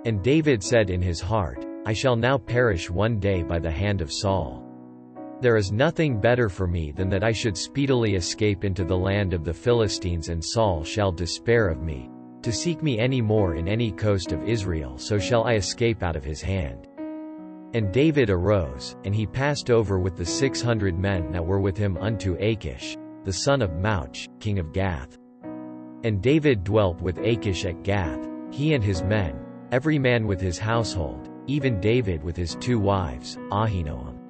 And David said in his heart, I shall now perish one day by the hand of Saul. There is nothing better for me than that I should speedily escape into the land of the Philistines, and Saul shall despair of me, to seek me any more in any coast of Israel, so shall I escape out of his hand. And David arose, and he passed over with the 600 men that were with him unto Achish, the son of Mauch, king of Gath. And David dwelt with Achish at Gath, he and his men, every man with his household, even David with his 2 wives, Ahinoam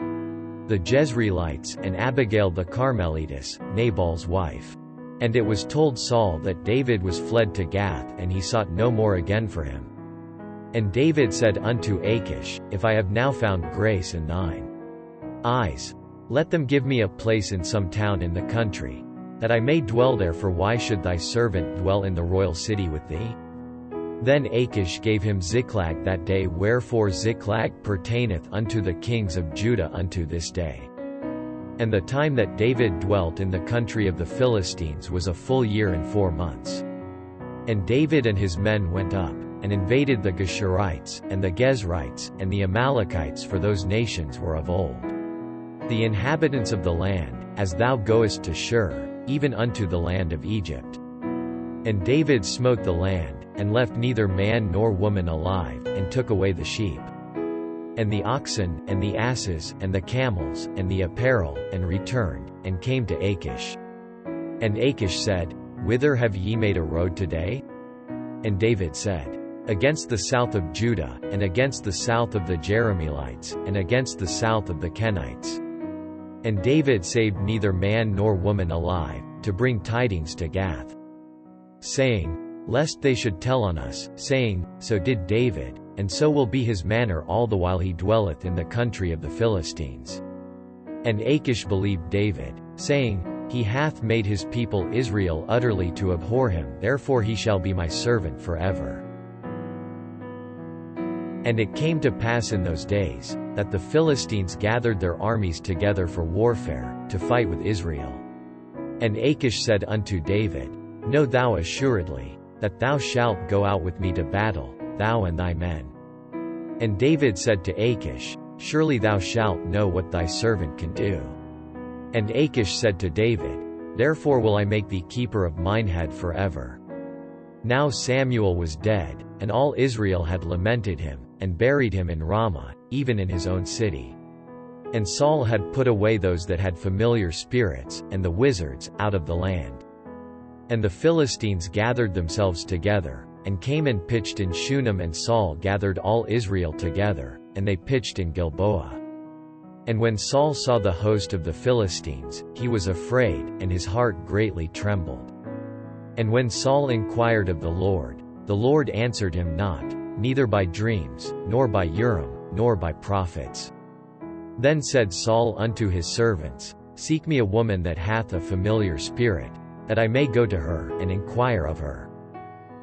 the Jezreelites, and Abigail the Carmelitess, Nabal's wife. And it was told Saul that David was fled to Gath, and he sought no more again for him. And David said unto Achish, If I have now found grace in thine eyes, let them give me a place in some town in the country, that I may dwell there, for why should thy servant dwell in the royal city with thee? Then Achish gave him Ziklag that day, wherefore Ziklag pertaineth unto the kings of Judah unto this day. And the time that David dwelt in the country of the Philistines was a full year and 4 months. And David and his men went up, and invaded the Geshurites, and the Gezrites, and the Amalekites, for those nations were of old the inhabitants of the land, as thou goest to Shur, even unto the land of Egypt. And David smote the land, and left neither man nor woman alive, and took away the sheep, and the oxen, and the asses, and the camels, and the apparel, and returned, and came to Achish. And Achish said, Whither have ye made a road today? And David said, Against the south of Judah, and against the south of the Jerahmeelites, and against the south of the Kenites. And David saved neither man nor woman alive, to bring tidings to Gath, saying, Lest they should tell on us, saying, So did David, and so will be his manner all the while he dwelleth in the country of the Philistines. And Achish believed David, saying, He hath made his people Israel utterly to abhor him, therefore he shall be my servant forever. And it came to pass in those days, that the Philistines gathered their armies together for warfare, to fight with Israel. And Achish said unto David, Know thou assuredly, that thou shalt go out with me to battle, thou and thy men. And David said to Achish, Surely thou shalt know what thy servant can do. And Achish said to David, Therefore will I make thee keeper of mine head forever. Now Samuel was dead, and all Israel had lamented him, and buried him in Ramah, even in his own city. And Saul had put away those that had familiar spirits, and the wizards, out of the land. And the Philistines gathered themselves together, and came and pitched in Shunem, and Saul gathered all Israel together, and they pitched in Gilboa. And when Saul saw the host of the Philistines, he was afraid, and his heart greatly trembled. And when Saul inquired of the Lord answered him not, neither by dreams, nor by Urim, nor by prophets. Then said Saul unto his servants, Seek me a woman that hath a familiar spirit, that I may go to her, and inquire of her.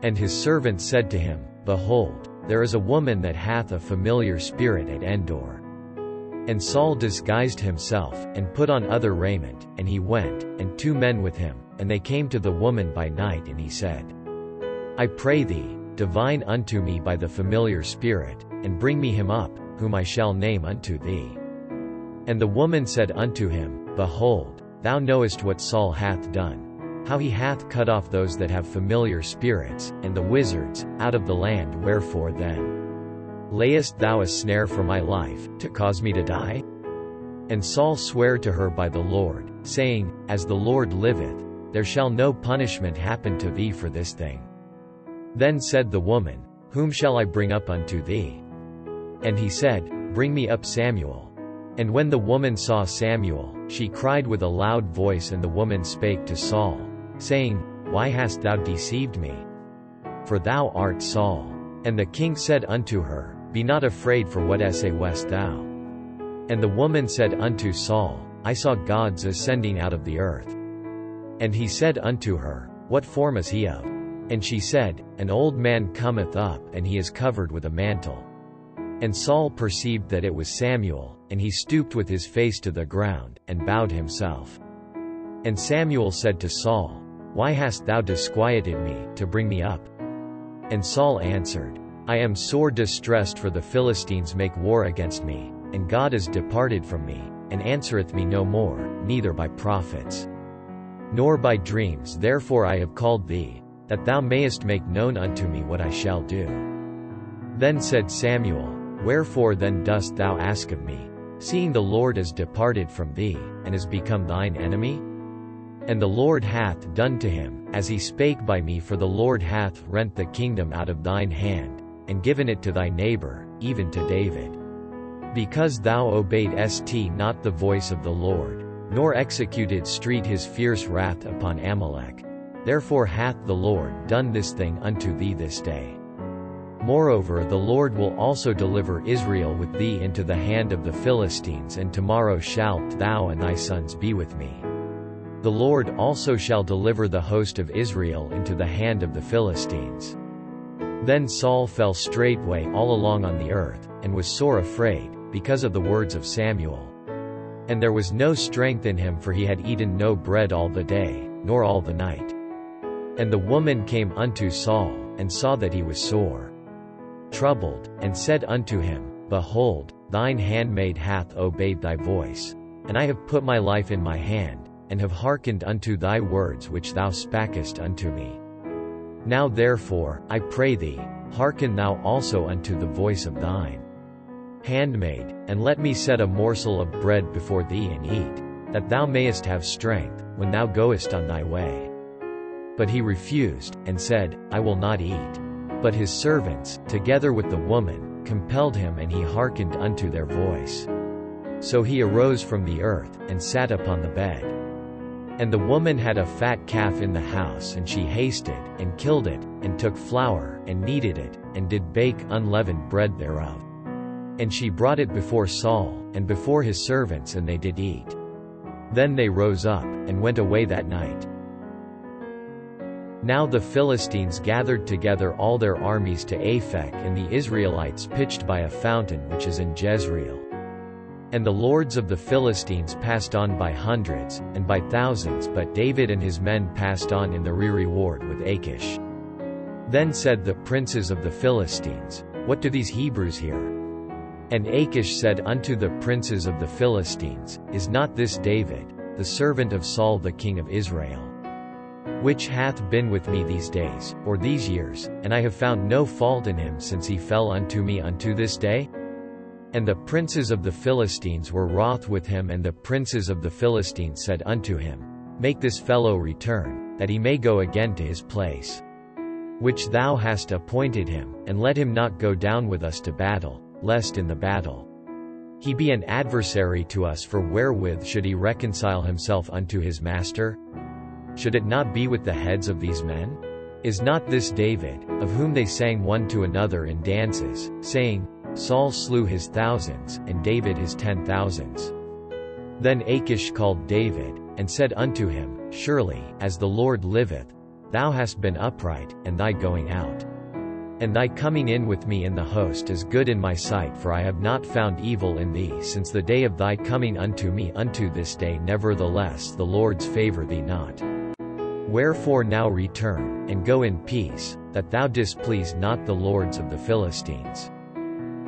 And his servants said to him, Behold, there is a woman that hath a familiar spirit at Endor. And Saul disguised himself, and put on other raiment, and he went, and 2 men with him, and they came to the woman by night, and he said, I pray thee, divine unto me by the familiar spirit, and bring me him up, whom I shall name unto thee. And the woman said unto him, Behold, thou knowest what Saul hath done, how he hath cut off those that have familiar spirits, and the wizards, out of the land. Wherefore then layest thou a snare for my life, to cause me to die? And Saul sware to her by the Lord, saying, As the Lord liveth, there shall no punishment happen to thee for this thing. Then said the woman, Whom shall I bring up unto thee? And he said, Bring me up Samuel. And when the woman saw Samuel, she cried with a loud voice, and the woman spake to Saul, saying, Why hast thou deceived me? For thou art Saul. And the king said unto her, Be not afraid, for what essayest thou? And the woman said unto Saul, I saw gods ascending out of the earth. And he said unto her, What form is he of? And she said, An old man cometh up, and he is covered with a mantle. And Saul perceived that it was Samuel, and he stooped with his face to the ground, and bowed himself. And Samuel said to Saul, Why hast thou disquieted me, to bring me up? And Saul answered, I am sore distressed, for the Philistines make war against me, and God is departed from me, and answereth me no more, neither by prophets, nor by dreams. Therefore I have called thee, that thou mayest make known unto me what I shall do. Then said Samuel, Wherefore then dost thou ask of me, seeing the Lord is departed from thee, and is become thine enemy? And the Lord hath done to him, as he spake by me, for the Lord hath rent the kingdom out of thine hand, and given it to thy neighbor, even to David. Because thou obeyedst not the voice of the Lord, nor executedst his fierce wrath upon Amalek, therefore hath the Lord done this thing unto thee this day. Moreover, the Lord will also deliver Israel with thee into the hand of the Philistines, and tomorrow shalt thou and thy sons be with me. The Lord also shall deliver the host of Israel into the hand of the Philistines. Then Saul fell straightway all along on the earth, and was sore afraid, because of the words of Samuel. And there was no strength in him, for he had eaten no bread all the day, nor all the night. And the woman came unto Saul, and saw that he was sore troubled, and said unto him, Behold, thine handmaid hath obeyed thy voice, and I have put my life in my hand, and have hearkened unto thy words which thou spakest unto me. Now therefore, I pray thee, hearken thou also unto the voice of thine handmaid, and let me set a morsel of bread before thee and eat, that thou mayest have strength, when thou goest on thy way. But he refused, and said, I will not eat. But his servants, together with the woman, compelled him, and he hearkened unto their voice. So he arose from the earth, and sat upon the bed. And the woman had a fat calf in the house, and she hasted, and killed it, and took flour, and kneaded it, and did bake unleavened bread thereof. And she brought it before Saul, and before his servants, and they did eat. Then they rose up, and went away that night. Now the Philistines gathered together all their armies to Aphek, and the Israelites pitched by a fountain which is in Jezreel. And the lords of the Philistines passed on by hundreds, and by thousands, but David and his men passed on in the rearward with Achish. Then said the princes of the Philistines, What do these Hebrews here? And Achish said unto the princes of the Philistines, Is not this David, the servant of Saul the king of Israel, which hath been with me these days, or these years, and I have found no fault in him since he fell unto me unto this day? And the princes of the Philistines were wroth with him, and the princes of the Philistines said unto him, Make this fellow return, that he may go again to his place, which thou hast appointed him, and let him not go down with us to battle, lest in the battle he be an adversary to us. For wherewith should he reconcile himself unto his master? Should it not be with the heads of these men? Is not this David, of whom they sang one to another in dances, saying, Saul slew his thousands, and David his 10,000s? Then Achish called David, and said unto him, Surely, as the Lord liveth, thou hast been upright, and thy going out and thy coming in with me in the host is good in my sight, for I have not found evil in thee since the day of thy coming unto me unto this day. Nevertheless the Lord's favour thee not. Wherefore now return, and go in peace, that thou displease not the lords of the Philistines.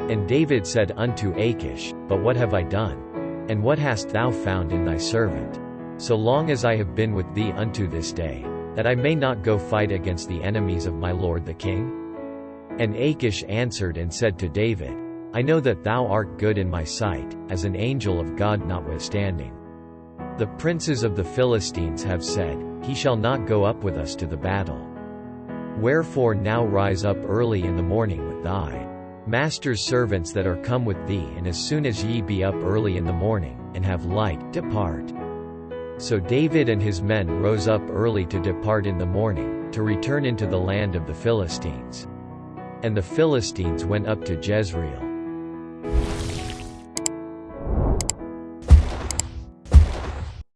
And David said unto Achish, But what have I done? And what hast thou found in thy servant? So long as I have been with thee unto this day, that I may not go fight against the enemies of my lord the king? And Achish answered and said to David, I know that thou art good in my sight, as an angel of God notwithstanding. The princes of the Philistines have said, He shall not go up with us to the battle. Wherefore now rise up early in the morning with thy master's servants that are come with thee, and as soon as ye be up early in the morning, and have light, depart. So David and his men rose up early to depart in the morning, to return into the land of the Philistines. And the Philistines went up to Jezreel.